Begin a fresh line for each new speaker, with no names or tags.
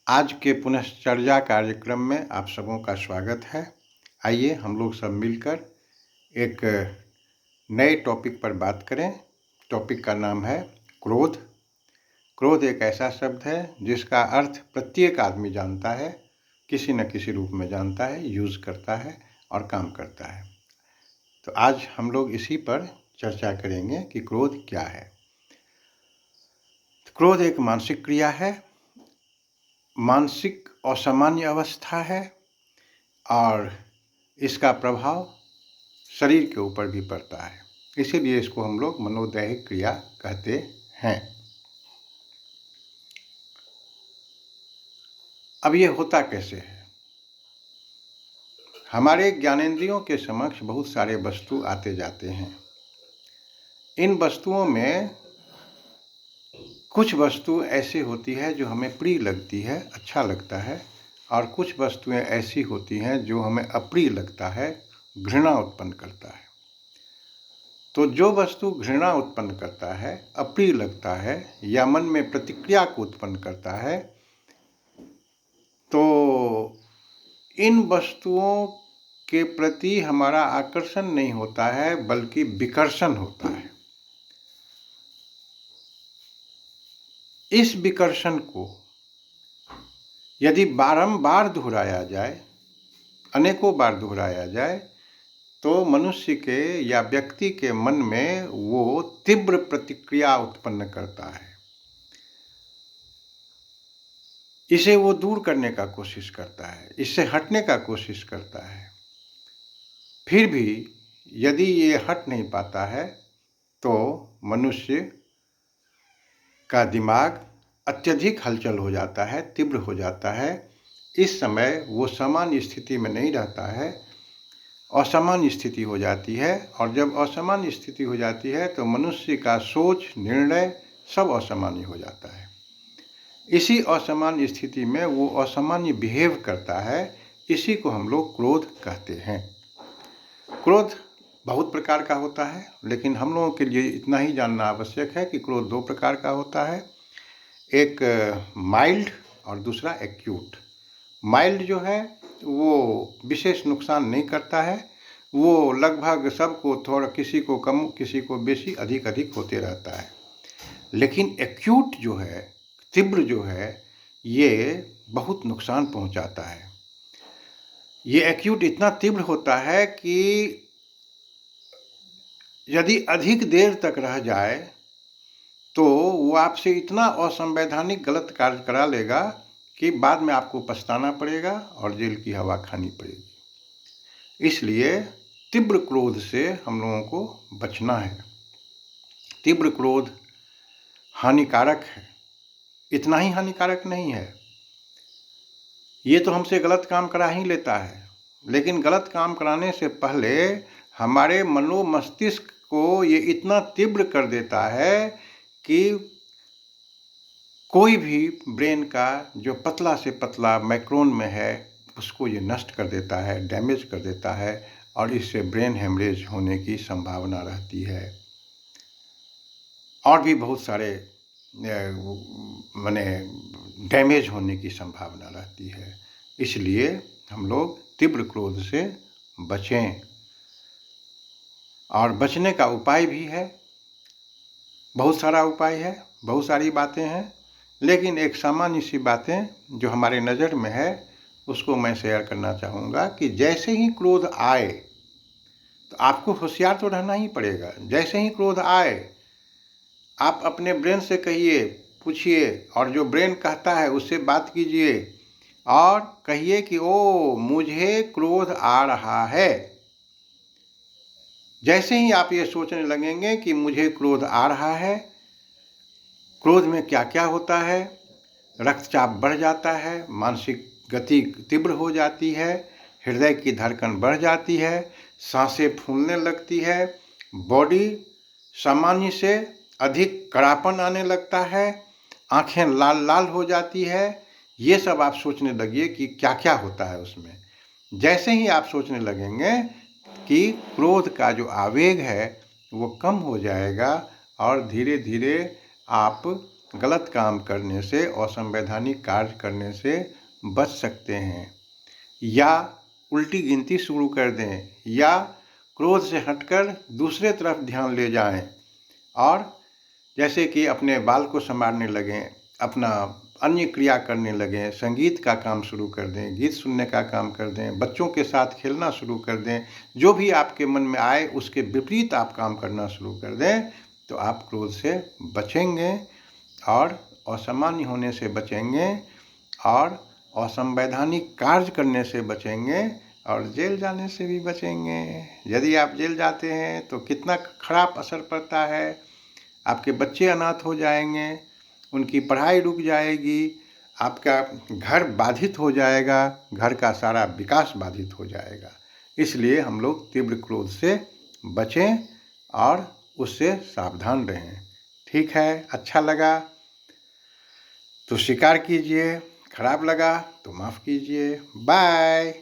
आज के पुनश्चर्या कार्यक्रम में आप सबों का स्वागत है। आइए हम लोग सब मिलकर एक नए टॉपिक पर बात करें। टॉपिक का नाम है क्रोध। क्रोध एक ऐसा शब्द है जिसका अर्थ प्रत्येक आदमी जानता है, किसी न किसी रूप में जानता है, यूज़ करता है और काम करता है। तो आज हम लोग इसी पर चर्चा करेंगे कि क्रोध क्या है। क्रोध एक मानसिक क्रिया है, मानसिक असामान्य अवस्था है और इसका प्रभाव शरीर के ऊपर भी पड़ता है। इसीलिए इसको हम लोग मनोदैहिक क्रिया कहते हैं। अब ये होता कैसे है? हमारे ज्ञानेंद्रियों के समक्ष बहुत सारे वस्तु आते जाते हैं। इन वस्तुओं में कुछ वस्तु ऐसी होती है जो हमें प्रिय लगती है, अच्छा लगता है, और कुछ वस्तुएं ऐसी होती हैं जो हमें अप्रिय लगता है, घृणा उत्पन्न करता है। तो जो वस्तु घृणा उत्पन्न करता है, अप्रिय लगता है या मन में प्रतिक्रिया को उत्पन्न करता है, तो इन वस्तुओं के प्रति हमारा आकर्षण नहीं होता है बल्कि विकर्षण होता है। इस विकर्षण को यदि बारंबार दोहराया जाए, अनेकों बार दोहराया जाए, तो मनुष्य के या व्यक्ति के मन में वो तीव्र प्रतिक्रिया उत्पन्न करता है। इसे वो दूर करने का कोशिश करता है, इससे हटने का कोशिश करता है। फिर भी यदि ये हट नहीं पाता है तो मनुष्य का दिमाग अत्यधिक हलचल हो जाता है, तीव्र हो जाता है। इस समय वो सामान्य स्थिति में नहीं रहता है, असामान्य स्थिति हो जाती है, और जब असामान्य स्थिति हो जाती है तो मनुष्य का सोच, निर्णय सब असामान्य हो जाता है। इसी असामान्य स्थिति में वो असामान्य बिहेव करता है। इसी को हम लोग क्रोध कहते हैं। क्रोध बहुत प्रकार का होता है, लेकिन हम लोगों के लिए इतना ही जानना आवश्यक है कि क्रोध दो प्रकार का होता है, एक माइल्ड और दूसरा एक्यूट। माइल्ड जो है वो विशेष नुकसान नहीं करता है, वो लगभग सबको थोड़ा, किसी को कम किसी को बेशी, अधिक अधिक होते रहता है। लेकिन एक्यूट जो है, तीव्र जो है, ये बहुत नुकसान पहुंचाता है। ये एक्यूट इतना तीव्र होता है कि यदि अधिक देर तक रह जाए तो वो आपसे इतना असंवैधानिक गलत कार्य करा लेगा कि बाद में आपको पछताना पड़ेगा और जेल की हवा खानी पड़ेगी। इसलिए तीव्र क्रोध से हम लोगों को बचना है। तीव्र क्रोध हानिकारक है, इतना ही हानिकारक नहीं है, ये तो हमसे गलत काम करा ही लेता है, लेकिन गलत काम कराने से पहले हमारे मनो मस्तिष्क को ये इतना तीव्र कर देता है कि कोई भी ब्रेन का जो पतला से पतला माइक्रोन में है उसको ये नष्ट कर देता है, डैमेज कर देता है, और इससे ब्रेन हेमरेज होने की संभावना रहती है। और भी बहुत सारे माने डैमेज होने की संभावना रहती है। इसलिए हम लोग तीव्र क्रोध से बचें। और बचने का उपाय भी है, बहुत सारा उपाय है, बहुत सारी बातें हैं, लेकिन एक सामान्य सी बातें जो हमारे नज़र में है उसको मैं शेयर करना चाहूँगा कि जैसे ही क्रोध आए तो आपको होशियार तो रहना ही पड़ेगा। जैसे ही क्रोध आए आप अपने ब्रेन से कहिए, पूछिए, और जो ब्रेन कहता है उससे बात कीजिए और कहिए कि ओ मुझे क्रोध आ रहा है। जैसे ही आप ये सोचने लगेंगे कि मुझे क्रोध आ रहा है, क्रोध में क्या क्या होता है, रक्तचाप बढ़ जाता है, मानसिक गति तीव्र हो जाती है, हृदय की धड़कन बढ़ जाती है, सांसें फूलने लगती है, बॉडी सामान्य से अधिक कड़ापन आने लगता है, आंखें लाल लाल हो जाती है। ये सब आप सोचने लगिए कि क्या क्या होता है उसमें। जैसे ही आप सोचने लगेंगे कि क्रोध का जो आवेग है वो कम हो जाएगा और धीरे धीरे आप गलत काम करने से, असंवैधानिक कार्य करने से बच सकते हैं। या उल्टी गिनती शुरू कर दें, या क्रोध से हटकर दूसरे तरफ ध्यान ले जाएं, और जैसे कि अपने बाल को संवारने लगें, अपना अन्य क्रिया करने लगें, संगीत का काम शुरू कर दें, गीत सुनने का काम कर दें, बच्चों के साथ खेलना शुरू कर दें, जो भी आपके मन में आए उसके विपरीत आप काम करना शुरू कर दें, तो आप क्रोध से बचेंगे और असामान्य होने से बचेंगे और असंवैधानिक कार्य करने से बचेंगे और जेल जाने से भी बचेंगे। यदि आप जेल जाते हैं तो कितना खराब असर पड़ता है, आपके बच्चे अनाथ हो जाएंगे, उनकी पढ़ाई रुक जाएगी, आपका घर बाधित हो जाएगा, घर का सारा विकास बाधित हो जाएगा। इसलिए हम लोग तीव्र क्रोध से बचें और उससे सावधान रहें। ठीक है, अच्छा लगा तो स्वीकार कीजिए, खराब लगा तो माफ़ कीजिए। बाय।